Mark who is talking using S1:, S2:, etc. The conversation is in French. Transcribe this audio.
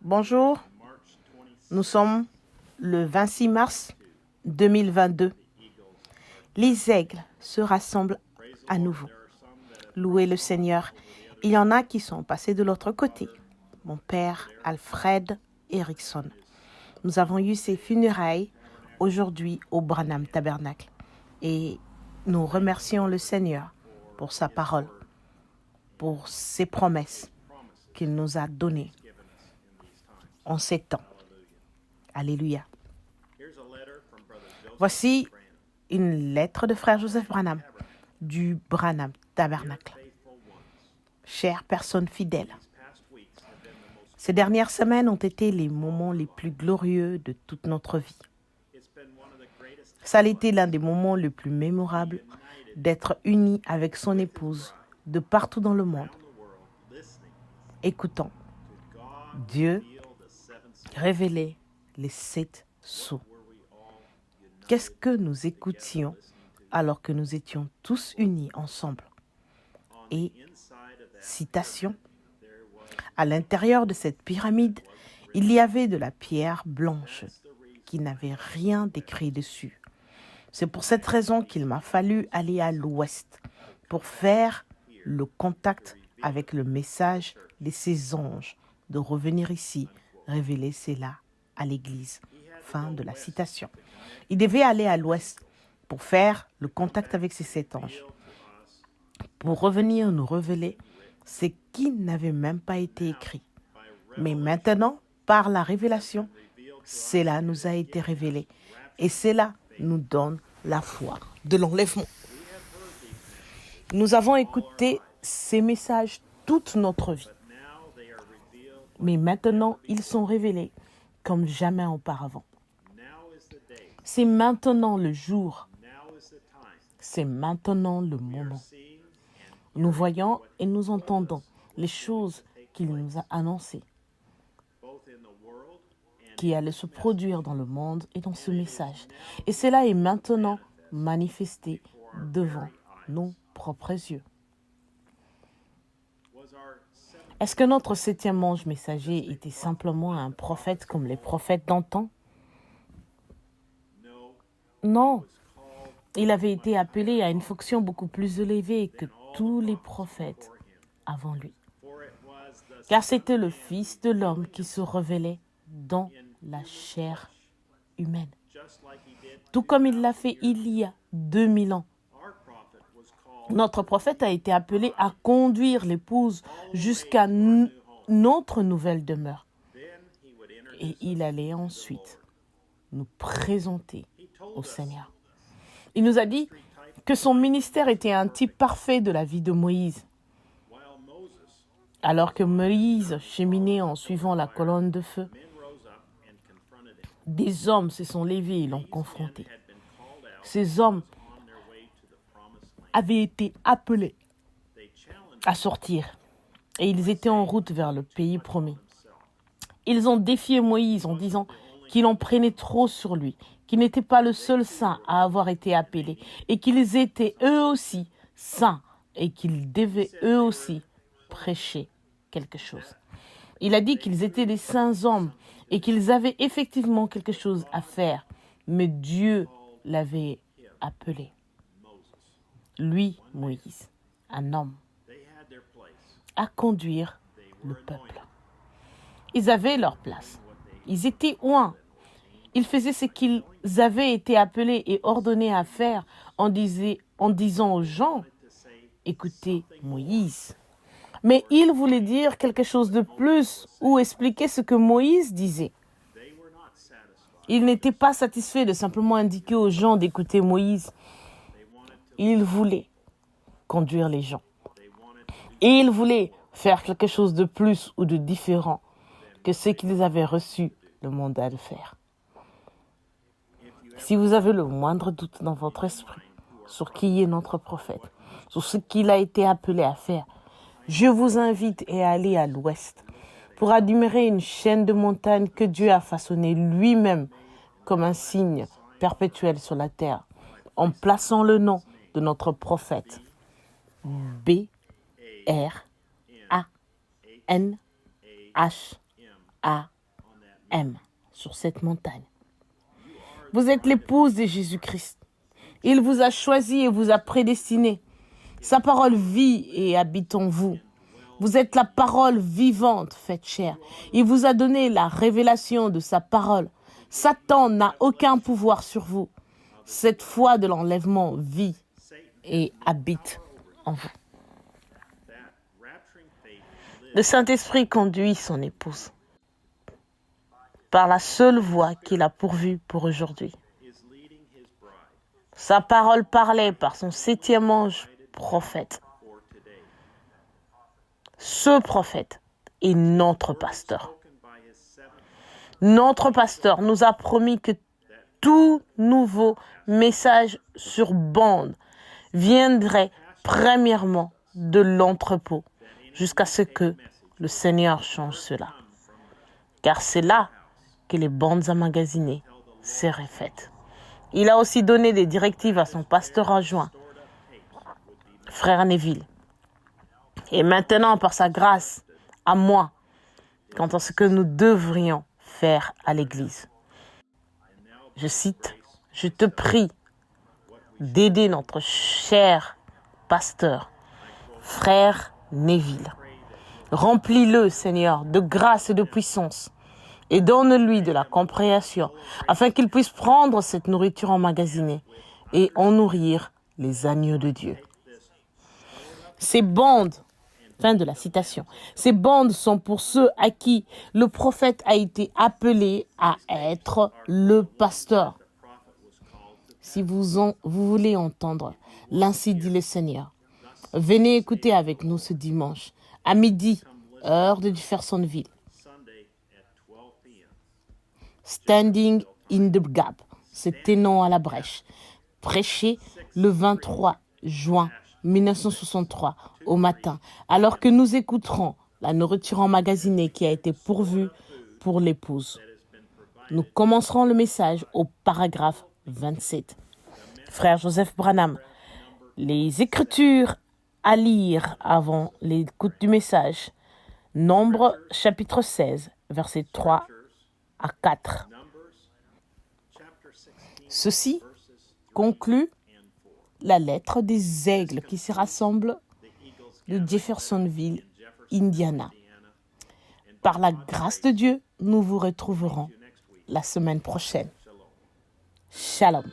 S1: Bonjour, nous sommes le 26 mars 2022. Les aigles se rassemblent à nouveau. Louez le Seigneur. Il y en a qui sont passés de l'autre côté. Mon père Alfred Erickson. Nous avons eu ses funérailles aujourd'hui au Branham Tabernacle. Et nous remercions le Seigneur pour sa parole, pour ses promesses qu'il nous a données en ces temps. Alléluia. Voici une lettre de frère Joseph Branham du Branham Tabernacle. Chère personne fidèle, ces dernières semaines ont été les moments les plus glorieux de toute notre vie. Ça a été l'un des moments les plus mémorables d'être unis avec son épouse de partout dans le monde, écoutant Dieu révéler les 7 sceaux. Qu'est-ce que nous écoutions alors que nous étions tous unis ensemble? Et, citation, à l'intérieur de cette pyramide, il y avait de la pierre blanche qui n'avait rien d'écrit dessus. C'est pour cette raison qu'il m'a fallu aller à l'ouest pour faire le contact avec le message de ces anges, de revenir ici, révéler cela à l'Église. Fin de la citation. Il devait aller à l'ouest pour faire le contact avec ces 7 anges, pour revenir nous révéler ce qui n'avait même pas été écrit. Mais maintenant, par la révélation, cela nous a été révélé. Et cela nous donne la foi de l'enlèvement. Nous avons écouté ces messages toute notre vie. Mais maintenant, ils sont révélés comme jamais auparavant. C'est maintenant le jour. C'est maintenant le moment. Nous voyons et nous entendons les choses qu'il nous a annoncées, qui allaient se produire dans le monde et dans ce message. Et cela est maintenant manifesté devant nos propres yeux. Est-ce que notre 7e ange messager était simplement un prophète comme les prophètes d'antan? Non. Il avait été appelé à une fonction beaucoup plus élevée que tous les prophètes avant lui. Car c'était le Fils de l'homme qui se révélait dans la chair humaine. Tout comme il l'a fait il y a 2000 ans. Notre prophète a été appelé à conduire l'épouse jusqu'à notre nouvelle demeure. Et il allait ensuite nous présenter au Seigneur. Il nous a dit que son ministère était un type parfait de la vie de Moïse. Alors que Moïse cheminait en suivant la colonne de feu, des hommes se sont levés et l'ont confronté. Ces hommes avaient été appelés à sortir et ils étaient en route vers le pays promis. Ils ont défié Moïse en disant qu'il en prenait trop sur lui, qu'il n'était pas le seul saint à avoir été appelé et qu'ils étaient eux aussi saints et qu'ils devaient eux aussi prêcher quelque chose. Il a dit qu'ils étaient des saints hommes et qu'ils avaient effectivement quelque chose à faire, mais Dieu l'avait appelé. Lui, Moïse, un homme, à conduire le peuple. Ils avaient leur place. Ils étaient loin. Ils faisaient ce qu'ils avaient été appelés et ordonnés à faire en disant aux gens, écoutez Moïse. Mais ils voulaient dire quelque chose de plus ou expliquer ce que Moïse disait. Ils n'étaient pas satisfaits de simplement indiquer aux gens d'écouter Moïse. Ils voulaient conduire les gens. Et ils voulaient faire quelque chose de plus ou de différent que ce qu'ils avaient reçu le mandat de faire. Si vous avez le moindre doute dans votre esprit sur qui est notre prophète, sur ce qu'il a été appelé à faire, je vous invite à aller à l'ouest pour admirer une chaîne de montagnes que Dieu a façonnée lui-même comme un signe perpétuel sur la terre, en plaçant le nom de notre prophète, B-R-A-N-H-A-M. sur cette montagne. Vous êtes l'épouse de Jésus-Christ. Il vous a choisi et vous a prédestiné. Sa parole vit et habite en vous. Vous êtes la parole vivante faite chair. Il vous a donné la révélation de sa parole. Satan n'a aucun pouvoir sur vous. Cette foi de l'enlèvement vit et habite en vous. Le Saint-Esprit conduit son épouse par la seule voie qu'il a pourvue pour aujourd'hui. Sa parole parlait par son 7e ange prophète. Ce prophète est notre pasteur. Notre pasteur nous a promis que tout nouveau message sur bande viendrait premièrement de l'entrepôt jusqu'à ce que le Seigneur change cela. Car c'est là que les bandes emmagasinées seraient faites. Il a aussi donné des directives à son pasteur adjoint, frère Neville. Et maintenant, par sa grâce, à moi, quant à ce que nous devrions faire à l'Église. Je cite, « Je te prie d'aider notre cher pasteur, frère Neville. Remplis-le, Seigneur, de grâce et de puissance, et donne-lui de la compréhension, afin qu'il puisse prendre cette nourriture emmagasinée et en nourrir les agneaux de Dieu. » Ces bandes, fin de la citation, ces bandes sont pour ceux à qui le prophète a été appelé à être le pasteur. Si vous voulez entendre, l'ainsi dit le Seigneur, venez écouter avec nous ce dimanche, à midi, heure de Jeffersonville. Standing in the Gap, se tenant à la brèche, prêché le 23 juin 1963 au matin, alors que nous écouterons la nourriture emmagasinée qui a été pourvue pour l'épouse. Nous commencerons le message au paragraphe 27. Frère Joseph Branham, les Écritures à lire avant l'écoute du message. Nombre chapitre 16, versets 3 à 4. Ceci conclut la lettre des aigles qui se rassemblent de Jeffersonville, Indiana. Par la grâce de Dieu, nous vous retrouverons la semaine prochaine. Shalom.